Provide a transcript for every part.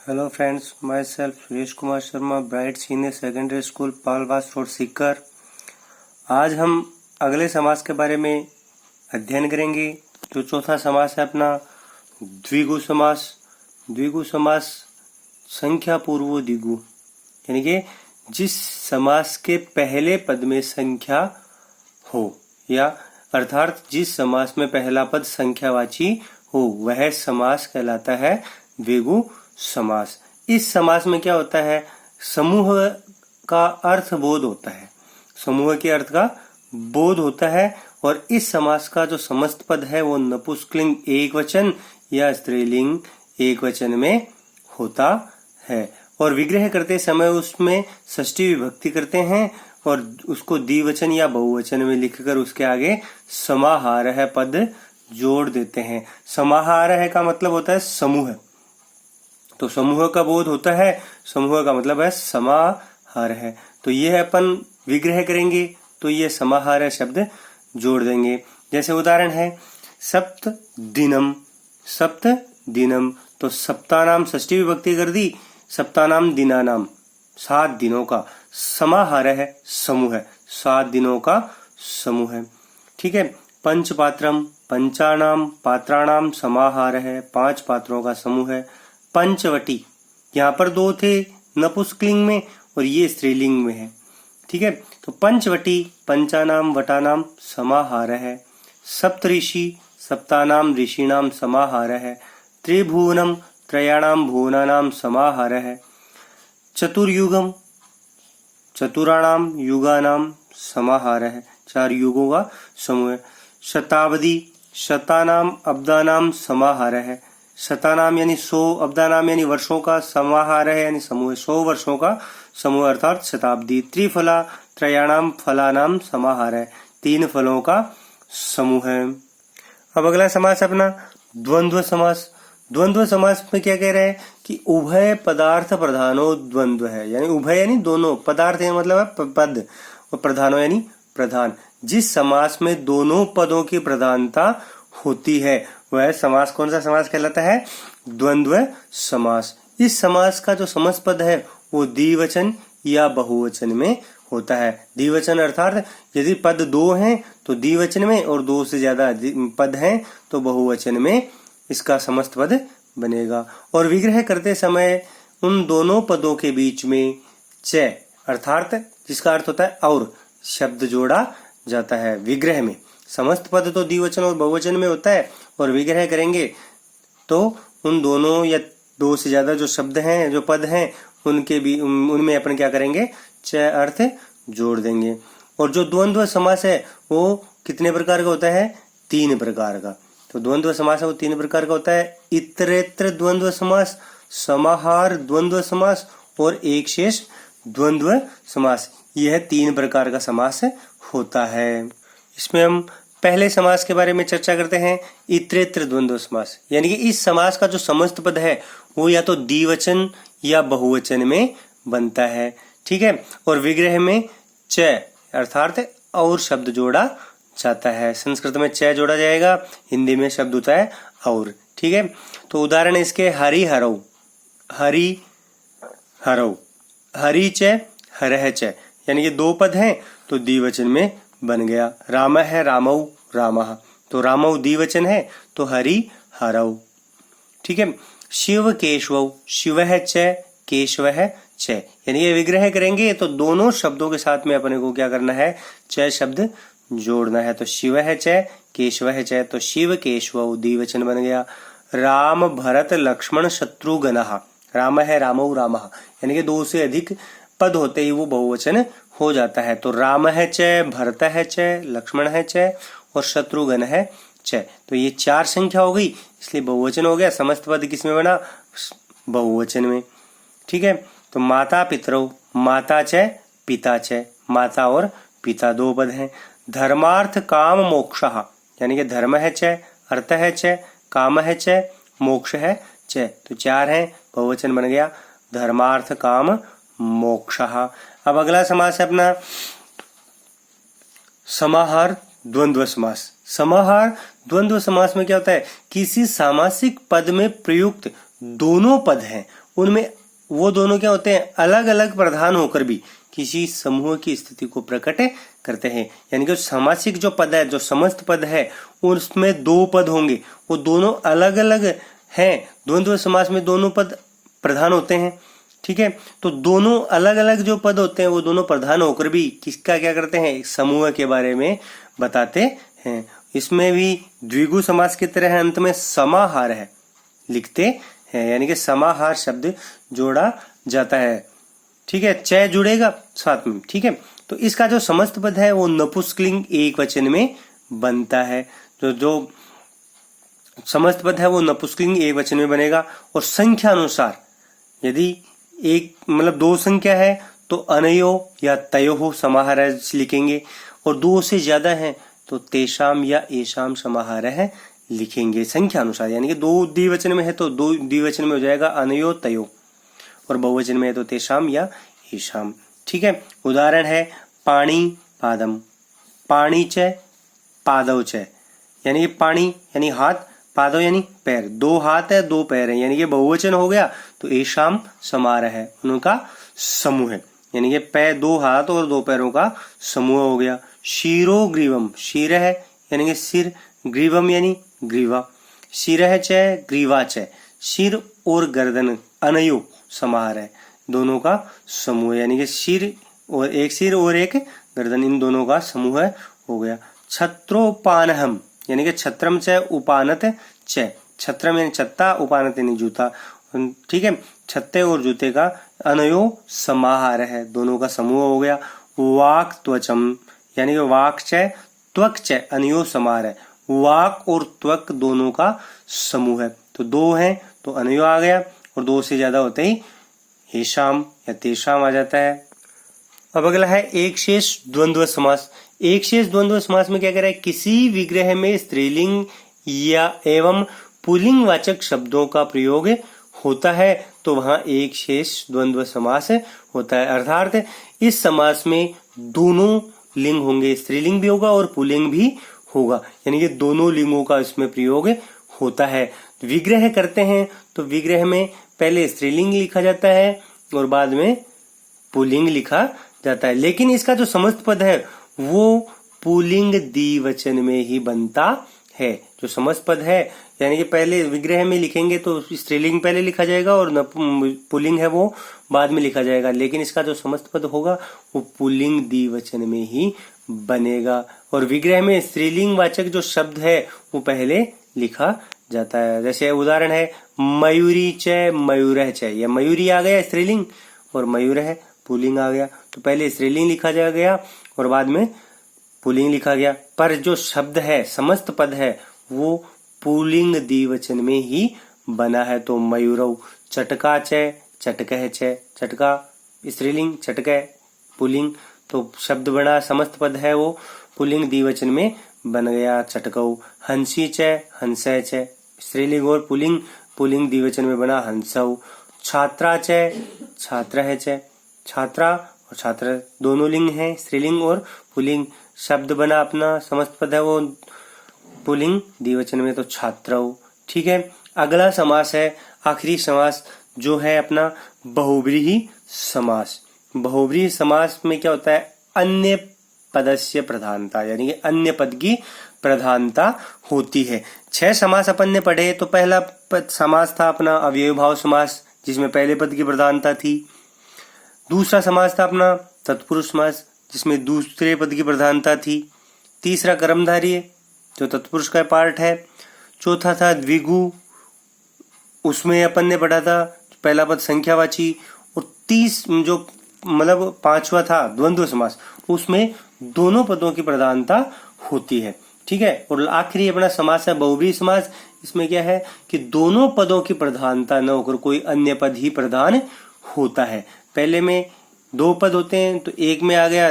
Hello friends, myself Suresh Kumar Sharma, bright senior secondary school Palwas road Sikar. आज हम अगले समास के बारे में अध्ययन करेंगे। जो चौथा समास है अपना द्विगु समास। द्विगु समास संख्या पूर्व द्विगु, यानी कि जिस समास के पहले पद में संख्या हो, या अर्थात जिस समास में पहला पद संख्यावाची हो, वह समास कहलाता है द्विगु समास। इस समास में क्या होता है, समूह का अर्थ बोध होता है, समूह के अर्थ का बोध होता है। और इस समास का जो समस्त पद है वो नपुंसकलिंग एक वचन या स्त्रीलिंग एक वचन में होता है। और विग्रह करते समय उसमें षष्ठी विभक्ति करते हैं और उसको द्विवचन या बहुवचन में लिखकर उसके आगे समाहारः पद जोड़ देते हैं। समाहारः का मतलब होता है समूह, तो समूह का बोध होता है, समूह का मतलब है समाहार है। तो यह अपन विग्रह करेंगे तो ये समाहार शब्द जोड़ देंगे। जैसे उदाहरण है सप्त दिनम, सप्त दिनम, तो सप्तानाम षष्ठी विभक्ति कर दी, सप्तानाम दिनानाम, 7 दिनों का, समाहार है समूह है, 7 दिनों का समूह है। ठीक है। पंचपात्रम, पंचानाम पात्राणाम समाहार है, 5 पात्रों का समूह है। पंचवटी, यहाँ पर 2 थे नपुंसकलिंग में और ये स्त्रीलिंग में है। ठीक है। तो पंचवटी पंचानाम वटानाम समाहार है। सप्तऋषि सप्तानाम ऋषिणाम समाहार है। त्रिभुवनम त्रयाणाम भुवनानाम समाहार है। चतुर्युगम चतुराणाम युगानाम समाहार है, 4 युगों का समूह है। शताब्दी शतानाम अब्दानाम समाहार है। शतानाम यानी 100, अब्दानाम यानी वर्षों का समाहार है, यानी समूह 100 वर्षों का समूह अर्थात शताब्दी। त्रिफला त्रयाणाम फलानाम समाहार है, 3 फलों का समूह है। अब अगला समास अपना द्वंद्व समास। द्वंद्व समास में क्या कह रहे हैं कि उभय पदार्थ प्रधानो द्वंद्व है, यानी उभय यानी दोनों, पदार्थ है मतलब है पद, और प्रधानो यानी प्रधान। जिस समास में दोनों पदों की प्रधानता होती है वह समास कौन सा समास कहलाता है, द्वंद्व समास। इस समास का जो समस्त पद है वो द्विवचन या बहुवचन में होता है। द्विवचन अर्थात यदि पद 2 हैं तो द्विवचन में, और 2 से ज्यादा पद हैं तो बहुवचन में इसका समस्त पद बनेगा। और विग्रह करते समय उन दोनों पदों के बीच में च अर्थात जिसका अर्थ होता है और शब्द जोड़ा जाता है। विग्रह में समस्त पद तो द्विवचन और बहुवचन में होता है, और विग्रह करेंगे तो उन दोनों या 2 से ज्यादा जो शब्द हैं, जो पद हैं, उनके भी उनमें अपन क्या करेंगे, च अर्थ जोड़ देंगे। और जो द्वंद्व समास है वो कितने प्रकार का होता है, 3 प्रकार का। तो द्वंद्व समास है वो 3 प्रकार का होता है। इतरेत्र द्वंद्व समास, समाहार द्वंद्व समास और एक शेष द्वंद्व समास। यह 3 प्रकार का समास होता है। इसमें हम पहले समास के बारे में चर्चा करते हैं, इतरेत्र द्वंद्व समास। यानी कि इस समास का जो समस्त पद है वो या तो द्विवचन या बहुवचन में बनता है। ठीक है। और विग्रह में च अर्थात और शब्द जोड़ा जाता है। संस्कृत में च जोड़ा जाएगा, हिंदी में शब्द होता है और। ठीक है। तो उदाहरण इसके हरि हरौ, हरि हरौ, हरि च हरह च, यानी कि 2 पद हैं तो द्विवचन में बन गया। राम है रामौ रामः, तो रामौ द्विवचन है तो हरि हरौ। ठीक है। शिव केशवौ, शिवः च केशवः च, यानी ये विग्रह करेंगे तो दोनों शब्दों के साथ में अपने को क्या करना है, च शब्द जोड़ना है। तो शिवः च केशवः च, तो शिव केशवौ द्विवचन बन गया। राम भरत लक्ष्मण शत्रुघ्नः, राम है रामौ रामः, यानी कि 2 से अधिक पद होते ही वो बहुवचन हो जाता है। तो राम है च, भरत है च, लक्ष्मण है च और शत्रुघ्न है च, तो ये 4 संख्या हो गई, इसलिए बहुवचन हो गया। समस्त पद किसमें बना, बहुवचन में। ठीक है। तो माता पितरौ, माता च पिता च, माता और पिता 2 पद हैं। धर्मार्थ काम मोक्षः, यानी कि धर्म है च, अर्थ है च, काम है च, मोक्ष है च, तो 4 हैं, बहुवचन बन गया धर्मार्थ काम मोक्षः। अब अगला समास है अपना समाहार द्वंद्व समास। समाहार द्वंद्व समास में क्या होता है, किसी सामासिक पद में प्रयुक्त दोनों पद हैं उनमें वो दोनों क्या होते हैं, अलग अलग प्रधान होकर भी किसी समूह की स्थिति को प्रकट करते हैं। यानी कि सामासिक जो पद है, जो समस्त पद है, उसमें दो पद होंगे, वो दोनों अलग अलग हैं। द्वंद्व समास में दोनों पद प्रधान होते हैं, ठीक है। तो दोनों अलग अलग जो पद होते हैं वो दोनों प्रधान होकर भी किसका क्या करते हैं, समूह के बारे में बताते हैं। इसमें भी द्विगु समास की तरह अंत में समाहार है लिखते हैं, यानी कि समाहार शब्द जोड़ा जाता है, ठीक है। च जुड़ेगा साथ में, ठीक है। तो इसका जो समस्त पद है वो नपुंसकलिंग एक वचन में बनता है। जो समस्त पद है वो नपुंसकलिंग एक वचन में बनेगा। और संख्या अनुसार यदि एक मतलब दो संख्या है तो अनयो या तयो समाहारः लिखेंगे, और दो से ज्यादा है तो तेषाम या एषाम समाहारः लिखेंगे संख्या अनुसार। यानी कि दो द्विवचन में है तो दो द्विवचन में हो जाएगा अनयो तयो, और बहुवचन में है तो तेषाम या एषाम, ठीक है। उदाहरण है पाणी पादम, पाणी च पादव च, यानी कि पाणी यानी हाथ, पादव यानी पैर, दो हाथ है दो पैर है, यानी कि बहुवचन हो गया। तो एषाम समाहारः है, उनका समूह है, यानी कि पैर, दो हाथ और दो पैरों का समूह हो गया। शीरो ग्रीवम, शीर है यानी कि सिर, ग्रीवम यानी ग्रीवा, शिरः च ग्रीवा च, सिर और गर्दन अनयो समाहार है, दोनों का समूह, यानी कि सिर और एक गर्दन, इन दोनों का समूह हो गया। छत्रोपानहम, यानी कि छत्रम च उपानत च, छत्रम यानी छत्ता, उपानत यानी जूता, ठीक है। छत्ते और जूते का अनयो समाहार है, दोनों का समूह हो गया। वाक त्वचम, यानी कि वाक च त्वक च अनयो समाहार है, वाक और त्वक दोनों का समूह है। तो दो हैं तो अनयो आ गया, और दो से ज्यादा होते ही हेशाम या तेषाम आ जाता है। अब अगला है एक शेष द्वंद्व समास। एक शेष द्वंद्व समास में क्या कह रहा है, किसी विग्रह में स्त्रीलिंग या एवं पुल्लिंग वाचक शब्दों का प्रयोग होता है तो वहां एक शेष द्वंद्व समास होता है। अर्थात इस समास में दोनों लिंग होंगे, स्त्रीलिंग भी होगा और पुल्लिंग भी होगा, यानी कि दोनों लिंगों का इसमें प्रयोग होता है। विग्रह करते हैं तो विग्रह में पहले स्त्रीलिंग लिखा जाता है और बाद में पुल्लिंग लिखा जाता है, लेकिन इसका जो समस्त पद है वो पुल्लिंग द्विवचन में ही बनता है। जो समस्त पद है यानी कि पहले विग्रह में लिखेंगे तो स्त्रीलिंग पहले लिखा जाएगा और पुल्लिंग है वो बाद में लिखा जाएगा, लेकिन इसका जो समस्त पद होगा वो पुल्लिंग द्विवचन में ही बनेगा। और विग्रह में स्त्रीलिंग वाचक जो शब्द है वो पहले लिखा जाता है। जैसे उदाहरण है मयूरी च मयूरः च, या मयूरी आ गया स्त्रीलिंग और मयूर है पुल्लिंग आ गया, तो पहले स्त्रीलिंग लिखा जा गया और बाद में पुल्लिंग लिखा गया। पर जो शब्द है समस्त पद है वो पुल्लिंग द्विवचन में ही बना है। तो मयूरौ, चटका च चटकः च, चटका स्त्रीलिंग, चटकः पुल्लिंग, तो शब्द बना समस्त पद है वो पुल्लिंग द्विवचन में बन गया, चटकौ। हंसी च हंसः च, स्त्रीलिंग और पुल्लिंग, पुल्लिंग द्विवचन में बना हंसौ। छात्रा च छात्रः च, छात्रा और छात्र दोनों लिंग हैं, स्त्रीलिंग और पुल्लिंग, शब्द बना अपना समस्त पद है वो पुल्लिंग द्विवचन में, तो छात्रौ, ठीक है। अगला समास है आखिरी समास जो है अपना बहुव्रीहि समास। बहुव्रीहि समास में क्या होता है, अन्य पदस्य प्रधानता, यानी कि अन्य पद की प्रधानता होती है। 6 समास अपन ने पढ़े, तो पहला समास था अपना अव्ययीभाव समास जिसमें पहले पद की प्रधानता थी। दूसरा समास था अपना तत्पुरुष समास जिसमें दूसरे पद की प्रधानता थी। तीसरा कर्मधारय जो तत्पुरुष का पार्ट है। चौथा था द्विगु, उसमें अपन ने पढ़ा था पहला पद संख्यावाची। और 30 जो मतलब पांचवा था द्वंद्व समास, उसमें दोनों पदों की प्रधानता होती है, ठीक है। और आखिरी अपना समास है बहुव्रीहि समास। इसमें क्या है कि दोनों पदों की प्रधानता न होकर कोई अन्य पद ही प्रधान होता है। पहले में 2 पद होते हैं तो एक में आ गया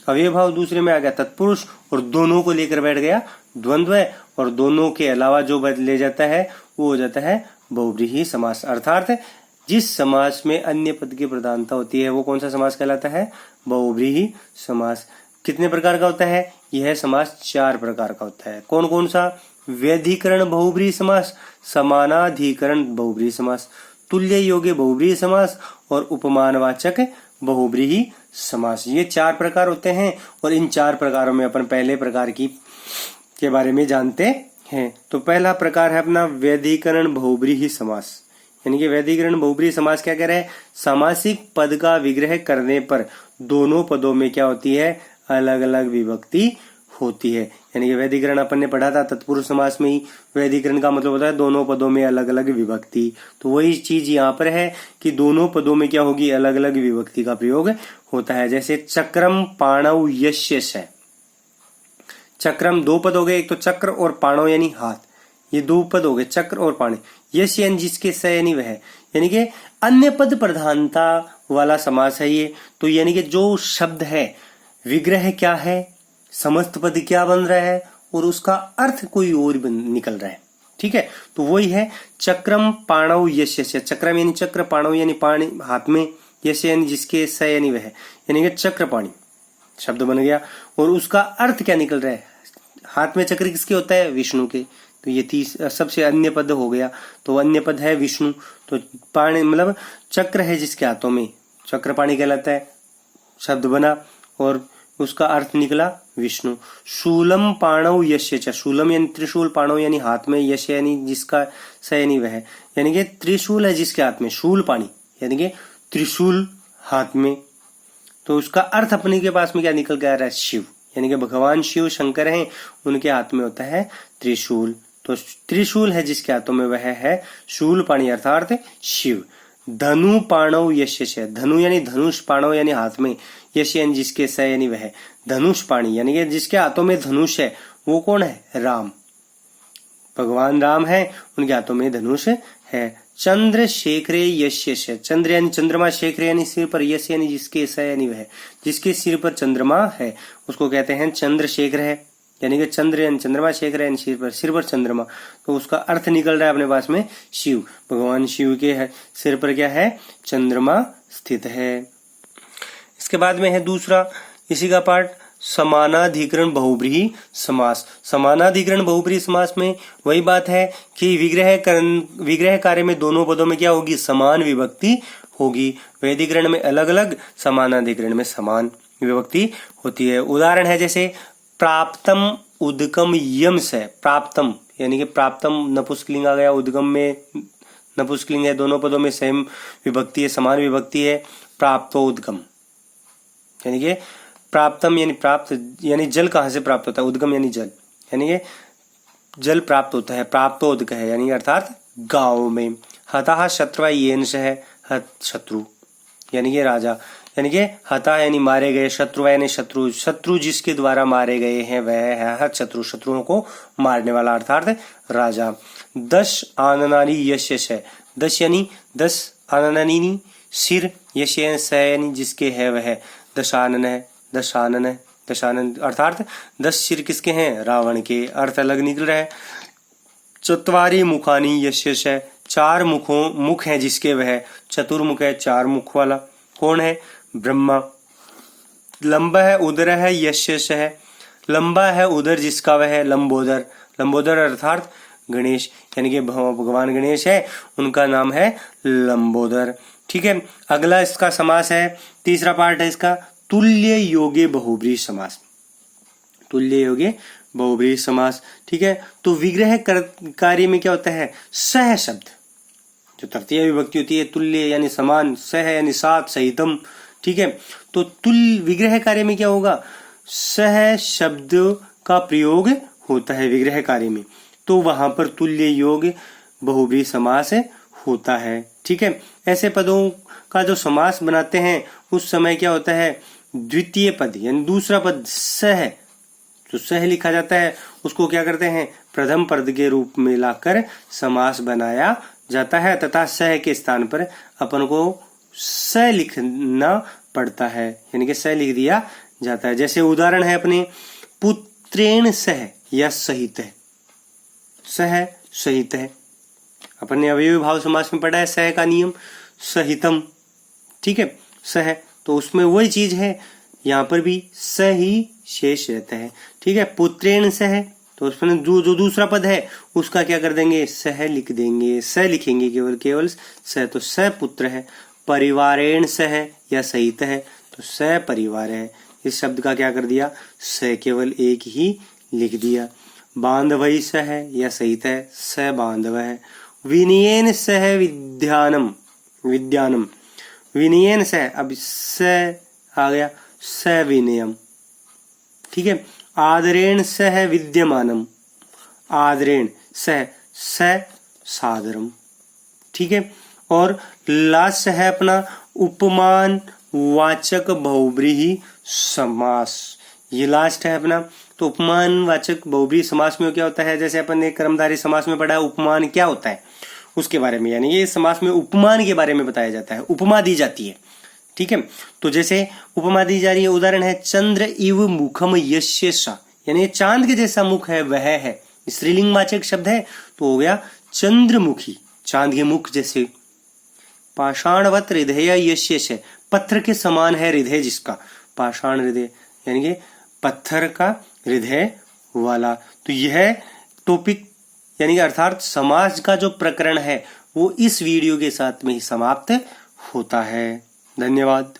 अव्ययीभाव, दूसरे में आ गया तत्पुरुष, और दोनों को लेकर बैठ गया द्वंद्व, और दोनों के अलावा जो ले जाता है वो हो जाता है बहुव्रीहि समास। अर्थात जिस समास में अन्य पद की प्रधानता होती है वो कौन सा समास कहलाता है, बहुव्रीहि समास। कितने प्रकार का होता है, यह समास 4 प्रकार का होता है। कौन कौन सा, व्यधिकरण बहुव्रीहि समास, समानाधिकरण बहुव्रीहि समास, तुल्य योगी बहुव्रीहि समास और उपमानवाचक बहुव्रीहि समास। ये 4 प्रकार होते हैं और इन 4 प्रकारों में अपन पहले प्रकार के बारे में जानते हैं। तो पहला प्रकार है अपना वैधिकरण बहुव्रीहि समास। यानी कि वैधिकरण बहुव्रीहि समास क्या कह रहा है? सामासिक पद का विग्रह करने पर दोनों पदों में क्या होती है? अलग अलग विभक्ति होती है। यानी कि वैधिकरण अपन ने पढ़ा था तत्पुरुष समास में ही। वैधिकरण का मतलब होता है दोनों पदों में अलग अलग विभक्ति। तो वही चीज यहाँ पर है कि दोनों पदों में क्या होगी? अलग अलग विभक्ति का प्रयोग होता है। जैसे चक्रम पाणौ यस्य है। चक्रम 2 पद हो गए, एक तो चक्र और पाणौ यानी हाथ, ये 2 पद हो गए, चक्र और पाणी। यश यानी जिसके, स यानी वह, यानी कि अन्य पद प्रधानता वाला समास है ये। तो यानी कि जो शब्द है विग्रह क्या है, समस्त पद क्या बन रहा है और उसका अर्थ कोई और निकल रहा है। ठीक है, तो वही है चक्रम पाणौ यस्य। चक्रम यानी चक्र, पाणौ यानी पाणी हाथ में, यश यानी जिसके, स यानी वह, यानी कि चक्रपाणी शब्द बन गया। और उसका अर्थ क्या निकल रहा है? हाथ में चक्र किसके होता है? विष्णु के। तो ये सबसे अन्य पद हो गया। तो अन्य पद है विष्णु। तो पाणी मतलब चक्र है जिसके हाथों में, चक्रपाणी कहलाता है, शब्द बना और उसका अर्थ निकला विष्णु। शूलम पाणौ यस्य च। शूलम यानी त्रिशूल, पाणौ यानी हाथ में, यश यानी जिसका, स यानी वह, यानी कि त्रिशूल है जिसके हाथ में, शूल पाणी यानी कि त्रिशूल हाथ में। तो उसका अर्थ अपने के पास में क्या निकल के आ रहा है? शिव, यानी कि भगवान शिव शंकर हैं, उनके हाथ में होता है त्रिशूल। तो त्रिशूल है जिसके हाथों में वह है शूल पाणी अर्थात शिव। धनु पाणौ यस्य। धनु यानी धनुष, पाणौ यानी हाथ में, यश यानी जिसके, स यानी वह, धनुष पाणी यानी कि जिसके हाथों में धनुष है वो कौन है? राम, भगवान राम है, उनके हाथों में धनुष है। चंद्र शेखरे यस्य। चंद्र यानी चंद्रमा, शेखर यानी सिर पर, यश यानी जिसके, स यानी वह, जिसके सिर पर चंद्रमा है उसको कहते हैं चंद्रशेखर है। यानी कि चंद्र यानी चंद्रमा, शेखर यानी सिर पर चंद्रमा। तो उसका अर्थ निकल रहा है अपने पास में शिव, भगवान शिव के है सिर पर क्या है? चंद्रमा स्थित है। इसके बाद में है दूसरा इसी का पार्ट समानाधिकरण बहुव्रीहि समास। समानाधिकरण बहुव्रीहि समास में वही बात है कि विग्रह कार्य में दोनों पदों में क्या होगी? समान विभक्ति होगी। वैधिकरण में अलग अलग, समानाधिकरण में समान विभक्ति होती है। उदाहरण है जैसे प्राप्तम उदकम यम से। प्राप्तम यानी कि प्राप्तम नपुंसकलिंग आ गया, उदगम में नपुंसकलिंग है, दोनों पदों में सेम विभक्ति है, समान विभक्ति है। प्राप्तो उदगम यानी कि प्राप्तम यानी प्राप्त, यानी जल कहाँ से प्राप्त होता है? उदगम यानी जल, यानी कि जल प्राप्त होता है। प्राप्तोदक है यानी अर्थात गांव में। हतः शत्रुवा येन है, हत शत्रु यानी कि राजा, यानी कि हता यानी मारे गए, शत्रुवा यानी शत्रु, शत्रु जिसके द्वारा मारे गए हैं वह है हत शत्रु, शत्रुओं को मारने वाला अर्थात राजा। 10 आननानि यस्य है। 10 यानी 10 आननानि सिर, यश यानी जिसके है वह, दशानन है, दशानन है, दशानन अर्थात 10 सिर किसके हैं? रावण के। अर्थ अलग निकल रहा है। चत्वारि मुखानि यस्य है। 4 मुख हैं जिसके वह, चतुर्मुख है, 4 मुख वाला कौन है? ब्रह्मा। लंबा है उदर है यस्य है। लंबा है उदर जिसका वह है, लंबोदर। लंबोदर अर्थात गणेश, यानी कि भगवान गणेश है, उनका नाम है लंबोदर। ठीक है, अगला इसका समास है, तीसरा पार्ट है इसका तुल्य योगे बहुव्रीहि समास। तुल्य योगे बहुव्रीहि समास। ठीक है, तो विग्रह कार्य में क्या होता है? सह शब्द, जो तृतीय विभक्ति होती है, तुल्य यानी समान, सह यानी साथ, सहितम। ठीक है, तो तुल्य विग्रह कार्य में क्या होगा? सह शब्द का प्रयोग होता है विग्रह कार्य में, तो वहां पर तुल्य योग बहुव्रीहि समास होता है। ठीक है, ऐसे पदों का जो समास बनाते हैं उस समय क्या होता है? द्वितीय पद यानी दूसरा पद सह, जो सह लिखा जाता है उसको क्या करते हैं? प्रथम पद के रूप में लाकर समास बनाया जाता है, तथा सह के स्थान पर अपन को स लिखना पड़ता है, यानी कि स लिख दिया जाता है। जैसे उदाहरण है अपने पुत्रेण सह या सहित है। सह सहित है, अपन ने अवयवी भाव समास में पढ़ा है सह का नियम, सहितम। ठीक है, सह, तो उसमें वही चीज है, यहाँ पर भी स ही शेष रहता है। ठीक है, पुत्रेण सह तो उसमें जो दूसरा पद है उसका क्या कर देंगे, सह लिख देंगे, स लिखेंगे केवल स। तो स पुत्र है, परिवारेण सह या सहित है तो स परिवार है। इस शब्द का क्या कर दिया, स केवल एक ही लिख दिया। बांधवई सह या सहित है, स बांधव है। विनयेन सह विद्यानम, विद्यानम विनयेन सह, अब स आ गया, स विनयम, ठीक है। आदरेण सह विद्यमानम, आदरेण सह स सादरम, ठीक है। और लास्ट है अपना उपमान वाचक बहुब्रीहि समास, ये लास्ट है अपना। तो उपमान वाचक बहुब्रीहि समास में क्या होता है, जैसे अपन ने कर्मधारय समास में पढ़ा है उपमान क्या होता है उसके बारे में, यानी ये समास में उपमान के बारे में बताया जाता है, उपमा दी जाती है, ठीक है। तो जैसे उपमा दी जा रही है, उदाहरण है चंद्र इव मुखम यस्य सा, यानी चांद के जैसा मुख है वह है, स्त्रीलिंग वाचक शब्द है तो हो गया चंद्रमुखी, चांद के मुख जैसे। पाषाणवत हृदय यस्य से, पत्थर के समान है हृदय जिसका, पाषाण हृदय यानी कि पत्थर का हृदय वाला। तो यह टॉपिक यानी कि अर्थात समाज का जो प्रकरण है वो इस वीडियो के साथ में ही समाप्त होता है। धन्यवाद।